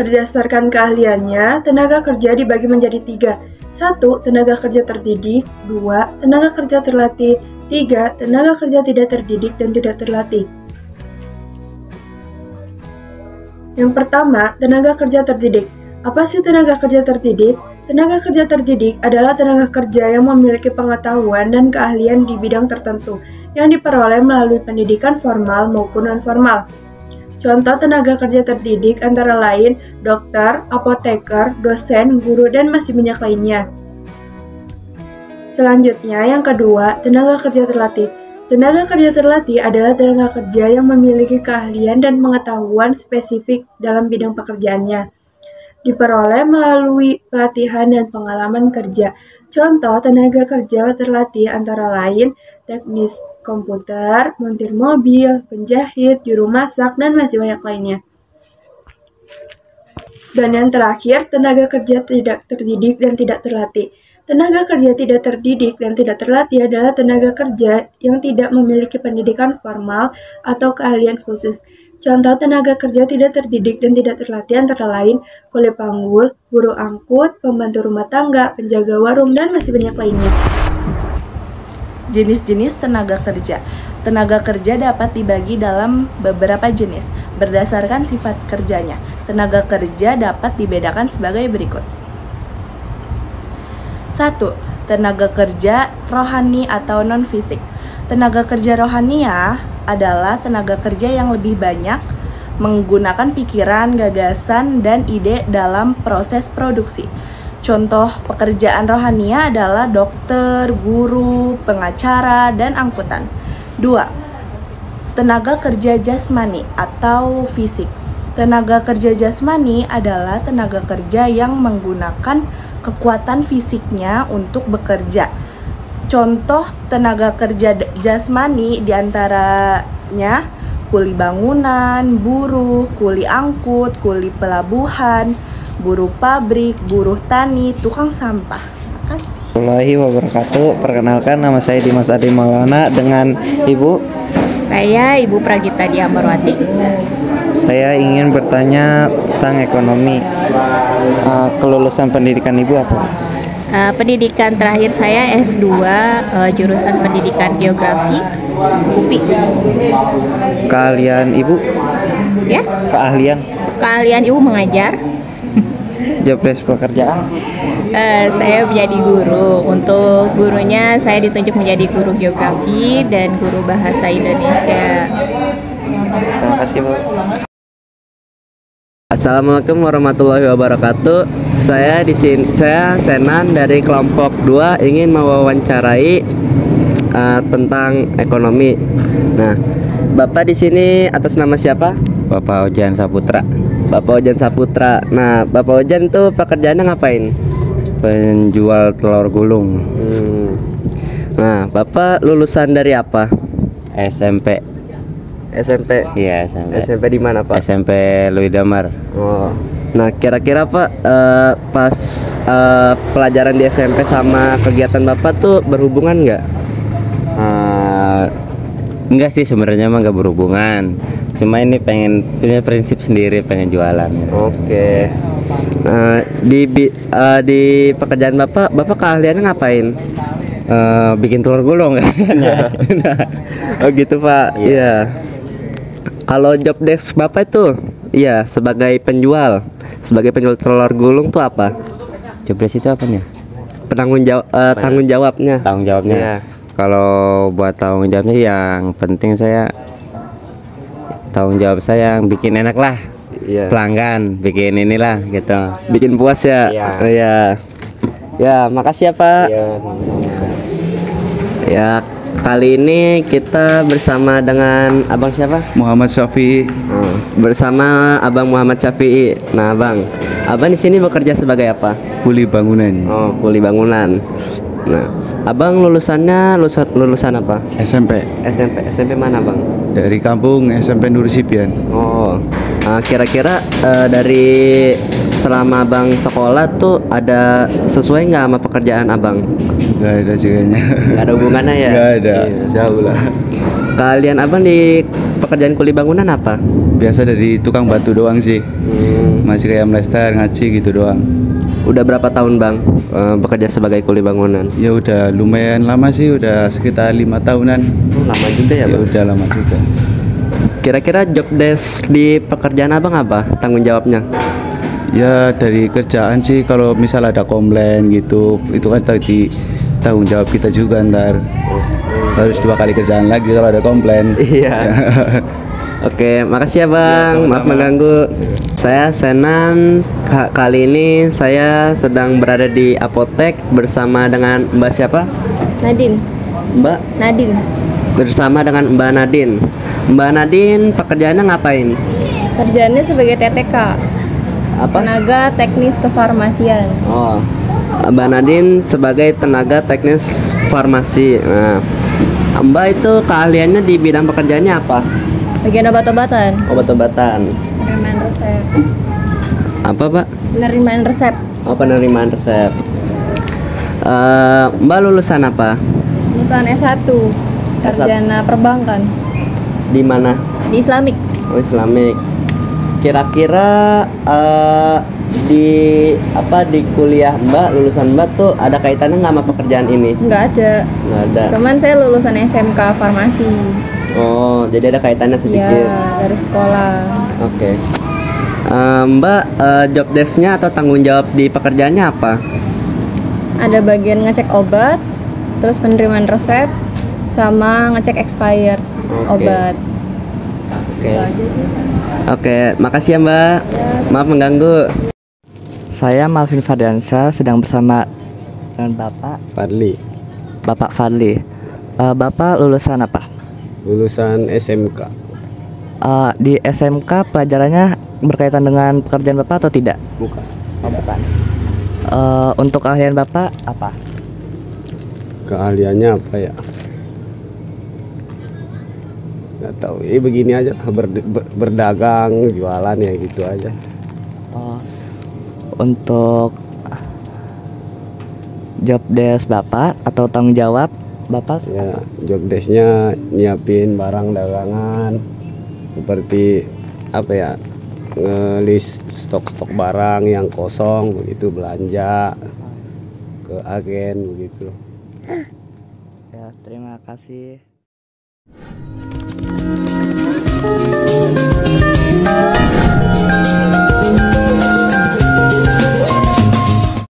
Berdasarkan keahliannya, tenaga kerja dibagi menjadi 3. 1. Tenaga kerja terdidik. 2. Tenaga kerja terlatih. 3. Tenaga kerja tidak terdidik dan tidak terlatih. Yang pertama, tenaga kerja terdidik. Apa sih tenaga kerja terdidik? Tenaga kerja terdidik adalah tenaga kerja yang memiliki pengetahuan dan keahlian di bidang tertentu yang diperoleh melalui pendidikan formal maupun non-formal. Contoh tenaga kerja terdidik antara lain dokter, apoteker, dosen, guru, dan masih banyak lainnya. Selanjutnya, yang kedua, tenaga kerja terlatih. Tenaga kerja terlatih adalah tenaga kerja yang memiliki keahlian dan pengetahuan spesifik dalam bidang pekerjaannya. Diperoleh melalui pelatihan dan pengalaman kerja. Contoh tenaga kerja terlatih antara lain teknis komputer, montir mobil, penjahit, juru masak, dan masih banyak lainnya. Dan yang terakhir, tenaga kerja tidak terdidik dan tidak terlatih. Tenaga kerja tidak terdidik dan tidak terlatih adalah tenaga kerja yang tidak memiliki pendidikan formal atau keahlian khusus. Contoh tenaga kerja tidak terdidik dan tidak terlatih antara lain kuli panggul, buruh angkut, pembantu rumah tangga, penjaga warung, dan masih banyak lainnya. Jenis-jenis tenaga kerja. Tenaga kerja dapat dibagi dalam beberapa jenis berdasarkan sifat kerjanya. Tenaga kerja dapat dibedakan sebagai berikut. 1. Tenaga kerja rohani atau non-fisik. Tenaga kerja rohaniah adalah tenaga kerja yang lebih banyak menggunakan pikiran, gagasan, dan ide dalam proses produksi. Contoh pekerjaan rohania adalah dokter, guru, pengacara, dan angkutan. 2. Tenaga kerja jasmani atau fisik. Tenaga kerja jasmani adalah tenaga kerja yang menggunakan kekuatan fisiknya untuk bekerja. Contoh tenaga kerja jasmani diantaranya kuli bangunan, buruh, kuli angkut, kuli pelabuhan, buruh pabrik, buruh tani, tukang sampah. Makasih. Warahmatullahi wabarakatuh. Perkenalkan, nama saya Dimas Adi Maulana dengan Ibu. Saya Ibu Pragita Diambarwati. Saya ingin bertanya tentang ekonomi. Kelulusan pendidikan Ibu apa? Pendidikan terakhir saya S2, jurusan pendidikan geografi, UPI. Keahlian Ibu? Ya? Keahlian Ibu mengajar. Job desk pekerjaan? Saya menjadi guru. Untuk gurunya saya ditunjuk menjadi guru geografi dan guru bahasa Indonesia. Terima kasih, Bu. Assalamualaikum warahmatullahi wabarakatuh. Saya Senan dari kelompok 2 ingin mewawancarai tentang ekonomi. Nah, Bapak di sini atas nama siapa? Bapak Ojan Saputra. Bapak Ojan Saputra. Nah, Bapak Ojan tuh pekerjaannya ngapain? Penjual telur gulung. Nah, Bapak lulusan dari apa? SMP. SMP. Iya, SMP. SMP di mana, Pak? SMP Louis Damar. Oh. Nah, kira-kira Pak, pas pelajaran di SMP sama kegiatan Bapak tuh berhubungan nggak? Enggak sih, sebenarnya emang nggak berhubungan. Cuma ini pengen punya prinsip sendiri, pengen jualan. Oke. Di pekerjaan Bapak keahliannya ngapain? Bikin telur gulung kan? Oh gitu, Pak. Iya. Kalau job desk Bapak itu, iya, sebagai penjual telur gulung tuh apa? Job desk itu apanya? Tanggung jawabnya. Tanggung jawabnya. Iya. Kalau buat tanggung jawabnya yang penting tanggung jawab saya yang bikin enak lah. Iya. Pelanggan, bikin inilah gitu. Bikin puas ya. Iya. Iya. Ya, makasih ya, Pak. Iya, sama-sama. Ya, kali ini kita bersama dengan Abang siapa? Muhammad Syafi'i. Bersama Abang Muhammad Syafi'i. Nah, Abang di sini bekerja sebagai apa? Kuli bangunan. Oh, kuli bangunan. Nah, Abang lulusan apa? SMP. SMP mana, Bang? Dari kampung SMP Nur Sibian. Oh, kira-kira dari selama Abang sekolah tuh ada sesuai nggak sama pekerjaan Abang? Gak ada kayaknya. Gak ada hubungannya ya? Gak ada. Iya. Jauh lah. Kalian Abang di pekerjaan kuli bangunan apa? Biasa dari tukang batu doang sih. Masih kayak melester, ngaji gitu doang. Udah berapa tahun Bang bekerja sebagai kuli bangunan? Ya udah lumayan lama sih, udah sekitar 5 tahunan. Lama juga ya Ya Bang? udah lama juga. Kira-kira job desk di pekerjaan Abang apa? Tanggung jawabnya? Ya dari kerjaan sih, kalau misal ada komplain gitu, itu kan tadi tanggung jawab kita juga ntar. Harus 2 kali kerjaan lagi kalau ada komplain. Iya. Oke, makasih ya Bang. Ya, Maaf sama-sama. mengganggu. Saya Senan. Kali ini saya sedang berada di apotek bersama dengan Mbak siapa? Nadine. Mbak Nadine. bersama dengan Mbak Nadine. Mbak Nadine pekerjaannya ngapain? Kerjaannya sebagai TTK. Apa? Tenaga Teknis Kefarmasian. Oh, Mbak Nadine sebagai tenaga teknis farmasi. Nah, Mbak itu keahliannya di bidang pekerjaannya apa? Bagian obat-obatan. Obat-obatan. Penerimaan resep. Apa Pak? Penerimaan resep. Oh, penerimaan resep. Mbak lulusan apa? Lulusan S1. Sarjana Perbankan Di mana? di Islamik. Oh, Islamik. Kira-kira di kuliah Mbak, lulusan Mbak tuh ada kaitannya nggak sama pekerjaan ini? Nggak ada. Nggak ada. Cuman saya lulusan SMK Farmasi. Oh, jadi ada kaitannya sedikit. Ya, dari sekolah. Oke. Mbak, job desk-nya atau tanggung jawab di pekerjaannya apa? Ada bagian ngecek obat, terus penerimaan resep, sama ngecek expired Oke. obat. Oke. Oke, makasih ya Mbak. Maaf mengganggu. Saya Malvin Fardiansyah sedang bersama dengan Bapak Fadli. Bapak lulusan apa? Lulusan SMK. Di SMK pelajarannya berkaitan dengan pekerjaan Bapak atau tidak? Bukan. Bukan. Untuk keahlian Bapak apa? Keahliannya apa ya? Nggak tahu. Begini aja, berdagang, jualan ya gitu aja. Untuk job desk Bapak atau tanggung jawab Bapak? Ya, job desk-nya nyiapin barang dagangan seperti apa ya? Ngelis stok-stok barang yang kosong begitu, belanja ke agen begitu. Ya, terima kasih.